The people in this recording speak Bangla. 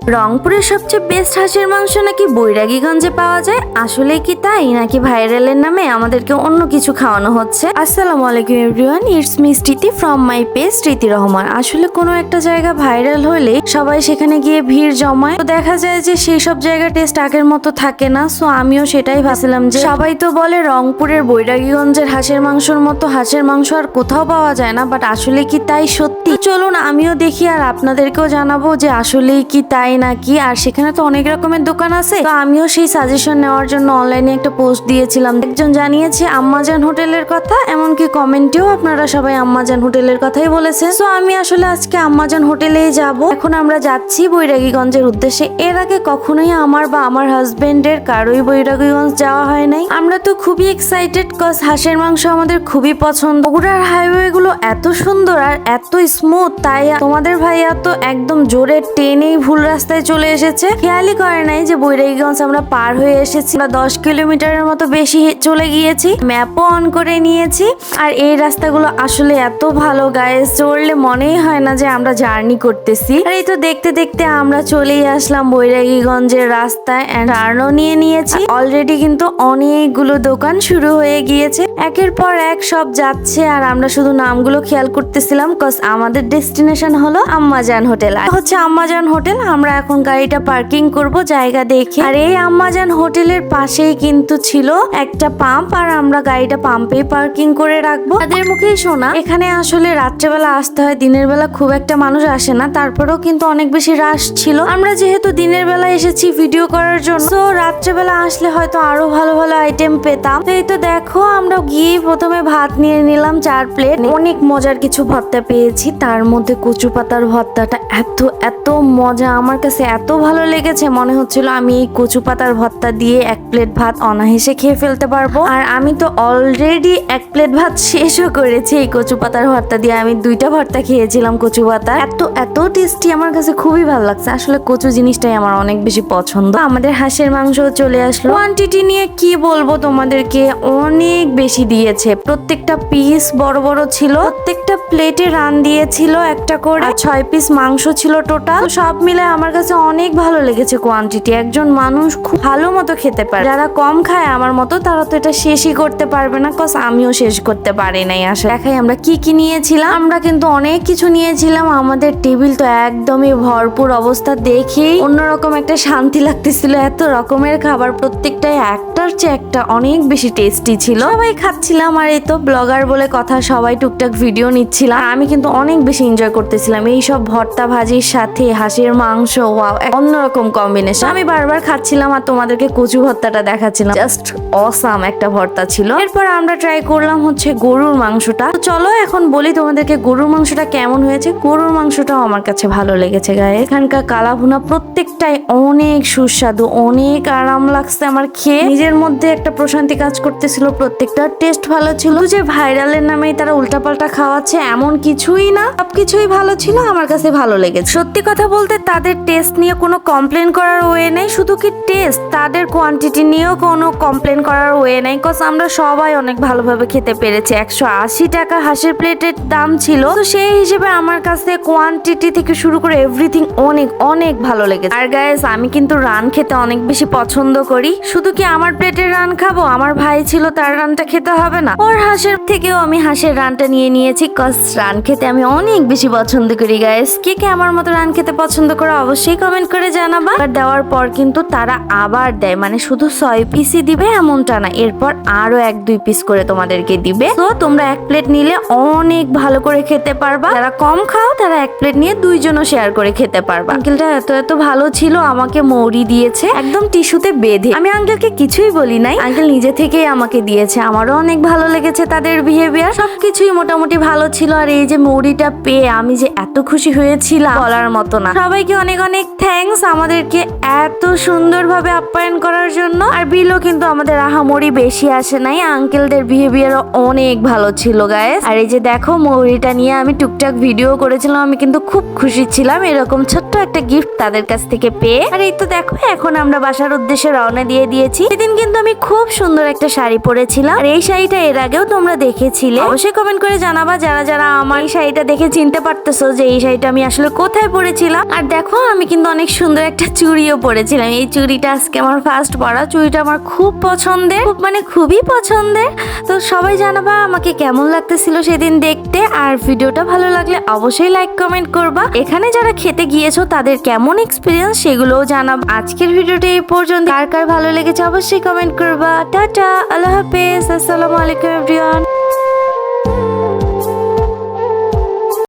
রংপুরের সবচেয়ে বেস্ট হাঁসের মাংস নাকি বৈরাগীগঞ্জে পাওয়া যায়। আসলে কি তাই নাকি ভাইরালের নামে আমাদেরকে অন্য কিছু খাওয়ানো হচ্ছে? আসসালামু আলাইকুম এভরিওয়ান, ইটস মি স্মৃতি ফ্রম মাই পেজ স্মৃতি রহমান। আসলে কোনো একটা জায়গা ভাইরাল হলে সবাই সেখানে গিয়ে ভিড় জমায়, তো দেখা যায় যে সেই সব জায়গার টেস্ট আগের মতো থাকে না। সো আমিও সেটাই ভাবছিলাম যে সবাই তো বলে রংপুরের বৈরাগীগঞ্জের হাঁসের মাংসর মতো হাঁসের মাংস আর কোথাও পাওয়া যায় না, বাট আসলে কি তাই সত্যি? চলুন আমিও দেখি আর আপনাদেরকেও জানাবো যে আসলেই কি তাই নাকি। আর সেখানে তো অনেক রকমের দোকান আছে, তো আমিও সেই সাজেশন নেওয়ার জন্য অনলাইনে একটা পোস্ট দিয়েছিলাম। একজন জানিয়েছে আম্মাজান হোটেলের কথা, এমনকি কমেন্টেও আপনারা সবাই আম্মাজান হোটেলের কথাই বলেছেন। তো আমি আসলে আজকে আম্মাজান হোটেলেই যাব। এখন আমরা যাচ্ছি বৈরাগীগঞ্জের উদ্দেশ্যে। এর আগে কখনোই আমার বা আমার হাজবেন্ডের কারোই বৈরাগীগঞ্জ যাওয়া হয় নাই। আমরা তো খুবই এক্সাইটেড, কজ হাঁসের মাংস আমাদের খুবই পছন্দ। বগুড়ার হাইওয়ে গুলো এত সুন্দর আর এত স্মুথ, তাই তোমাদের ভাইয়া তো একদম জোরে টেনেই ভুল রাস্তায় চলে এসেছে। খেয়ালই করে নাই যে বৈরাগীগঞ্জ আমরা পার হয়ে এসেছি। আমরা 10 কিলোমিটারের মতো বেশি চলে গিয়েছি। ম্যাপও অন করে নিয়েছি। আর এই রাস্তাগুলো আসলে এত ভালো গাইস, চড়লে মনেই হয় না যে আমরা জার্নি করতেছি। আর এই তো দেখতে দেখতে আমরা চলেই আসলাম বৈরাগীগঞ্জের রাস্তায়। টার্নও নিয়ে নিয়েছি। অলরেডি কিন্তু অনেকগুলো দোকান শুরু হয়ে গিয়েছে, একের পর এক সব যাচ্ছে। আর আমরা শুধু নামগুলো খেয়াল করতেছিলাম, কজ আমাদের ডেস্টিনেশন হলো আম্মাজান হোটেল। হচ্ছে আম্মাজান হোটেল। আমরা এখন গাড়িটা পার্কিং করব জায়গা দেখে। আর এই আম্মাজান হোটেলের পাশেই কিন্তু ছিল একটা পাম্প, আর আমরা গাড়িটা পাম্পেই পার্কিং করে রাখবো। তাদের মুখেই শোনা এখানে আসলে রাত্রেবেলা আসতে হয়, দিনের বেলা খুব একটা মানুষ আসে না। তারপরেও কিন্তু অনেক বেশি রাশ ছিল। আমরা যেহেতু দিনের বেলা এসেছি ভিডিও করার জন্য, তো রাত্রেবেলা আসলে হয়তো আরো ভালো ভালো আইটেম পেতাম। তো এই তো দেখো আমরা গিয়ে প্রথমে ভাত নিয়ে নিলাম 4 প্লেট। অনেক মজার কিছু ভর্তা পেয়েছি, তার মধ্যে কচু পাতার ভর্তাটা এত এত মজা, আমার কাছে এত ভালো লেগেছে। মনে হচ্ছিল আমি এই কচু পাতার ভর্তা দিয়ে 1 প্লেট ভাত অনায়াসে খেয়ে ফেলতে পারবো। আর আমি তো অলরেডি 1 প্লেট ভাত শেষও করেছি এই কচু পাতার ভর্তা দিয়ে। আমি 2টা ভর্তা খেয়েছিলাম কচু পাতা। এত এত টেস্টি, আমার কাছে খুবই ভালো লাগছে। আসলে কচু জিনিসটাই আমার অনেক বেশি পছন্দ। আমাদের হাঁসের মাংস চলে আসলো। কোয়ান্টিটি নিয়ে কি বলবো তোমাদেরকে, অনেক বেশি দিয়েছে। প্রত্যেকটা পিস বড় বড় ছিল। প্রত্যেকটা প্লেটে রান দিয়েছিল একটা করে। 6 পিস মাংস ছিল টোটাল। সব মিলে আমার কাছে অনেক ভালো লেগেছে কোয়ান্টিটি। একজন মানুষ খুব ভালো মতো খেতে পারে। যারা কম খায় আমার মতো, তারা তো এটা শেষই করতে পারবে না, কজ আমিও শেষ করতে পারি নাই। আসলে দেখাই আমরা কি কি নিয়েছিলাম। আমরা কিন্তু অনেক কিছু নিয়েছিলাম। আমাদের টেবিল তো একদমই ভরপুর অবস্থা, দেখেই অন্যরকম একটা শান্তি লাগতেছিল। এত রকমের খাবার, প্রত্যেকটাই একটার চেয়ে একটা অনেক বেশি টেস্টি ছিল। সবাই খাচ্ছিলাম। আর এই তো ব্লগার বলে কথা, সবাই টুকটাক ভিডিও নিচ্ছিলাম। আমি কিন্তু অনেক বেশি এনজয় করতেছিলাম এই সব ভর্তা ভাজির সাথে হাঁসের মাংস। ওয়াও, অন্যরকম কম্বিনেশন। আমি বারবার খাচ্ছিলাম আর তোমাদেরকে কচু ভর্তাটা দেখাচ্ছিলাম। জাস্ট অসাম একটা ভর্তা ছিল। এরপর আমরা ট্রাই করলাম হচ্ছে গরুর মাংসটা। তো চলো এখন বলি তোমাদেরকে গরুর মাংসটা কেমন হয়েছে। গরুর মাংসটাও আমার কাছে ভালো লেগেছে গায়ে। এখানকার কালাভুনা প্রত্যেকটাই অনেক সুস্বাদু, অনেক আরাম লাগছে আমার খেয়ে। নিজের মধ্যে একটা প্রশান্তি কাজ করতেছিল। প্রত্যেকটা টেস্ট ভালো ছিল। যে ভাইরালের নামেই তারা উল্টাপাল্টা খাওয়াচ্ছে এমন কিছুই না, সবকিছুই ভালো ছিল। আমার কাছে ভালো লেগেছে। সত্যি কথা বলতে তাদের টেস্ট নিয়ে কোনো কমপ্লেন করার ওয়ে নেই। শুধু কি টেস্ট, তাদের কোয়ান্টিটি নিয়েও কোনো কমপ্লেন করার ওয়ে নেই। কজ আমরা সবাই অনেক ভালোভাবে খেতে পেরেছি। 180 টাকা হাঁসের প্লেটের দাম ছিল। তো সেই হিসেবে আমার কাছে কোয়ান্টিটি থেকে শুরু করে এভরিথিং অনেক অনেক ভালো লেগেছে। আর গাইস, আমি কিন্তু রান খেতে অনেক বেশি পছন্দ করি। শুধু কি আমার প্লেটের রান খাবো, আমার ভাই ছিল তার রানটা খেতে হবে না? ওর হাঁসের থেকেও আমি হাঁসের রানটা নিয়ে নিয়েছি, কজ রান খেতে আমি অনেক বেশি পছন্দ করি। গাইস, কে কে আমার মতো রান খেতে পছন্দ করে অবশ্যই কমেন্ট করে জানাবা। দেওয়ার পর কিন্তু তারা আবার দেয়, মানে শুধু 6 পিসই দিবে এমনটা না, এরপর আরো 1-2 পিস করে তোমাদেরকে দিবে। তো তোমরা 1 প্লেট নিলে অনেক ভালো করে খেতে পারবা। যারা কম খাও তারা 1 প্লেট নিয়ে 2 জনও শেয়ার করে খেতে পারবা। আঙ্কেলটা এত এত ভালো ছিল, আমাকে মৌরি দিয়েছে একদম টিস্যুতে বেঁধে। আমি আঙ্কেলকে কিছুই বলি নাই, আঙ্কেল নিজে থেকেই আমাকে দিয়েছে। আমারও অনেক ভালো লেগেছে তাদের বিহেভিয়ার, সবকিছুই মোটামুটি ভালো ছিল। আর এই যে মৌরিটা পেয়ে আমি যে এত খুশি হয়েছিলাম বলার মতো না। সবাইকে অনেক অনেক থ্যাঙ্কস আমাদেরকে এত সুন্দরভাবে আপ্যায়ন করার জন্য। আর বিলও কিন্তু আমাদের আহামরি বেশি আসে নাই। আঙ্কেলদের বিহেভিয়ারও অনেক ভালো ছিল গাইস। আর এই যে দেখো মৌরিটা নিয়ে আমি টুকটাক ভিডিও করেছিলাম। আমি কিন্তু খুব খুশি ছিলাম এরকম ছোট্ট একটা গিফট তাদের কাছ থেকে পেয়ে। আর এই তো দেখো এখন আমরা বাসার উদ্দেশ্যে রওনা দিয়ে দিয়েছি। সেদিন কিন্তু আমি খুব সুন্দর একটা শাড়ি পরেছিলাম। আর এই শাড়িটা এর আগেও তোমরা দেখেছিলে। অবশ্যই কমেন্ট করে জানাবা যারা যারা আমার এই শাড়িটা দেখে চিনতে পারতেছো যে এই শাড়িটা আমি আসলে কোথায় পরেছিলাম। আর দেখো আমি কিন্তু অনেক সুন্দর একটা চুড়িও পরেছিলাম। এই চুড়িটা আজকে আমার ফার্স্ট পরা। চুড়িটা আমার খুব পছন্দের, মানে খুবই পছন্দের। তো সবাই জানাবা আমাকে কেমন লাগতেছিল সেদিন দেখতে। আর ভিডিওটা ভালো লাগলে অবশ্যই লাইক কমেন্ট করবা। এখানে যারা খেতে গিয়েছো তাদের কেমন এক্সপিরিয়েন্স সেগুলোও জানাব। আজকের ভিডিওটা এই পর্যন্ত। কার কার ভালো লেগেছে অবশ্যই কমেন্ট করবা। টাটা, আল্লাহ হাফেজ, আসসালামু আলাইকুম এভরিওয়ান।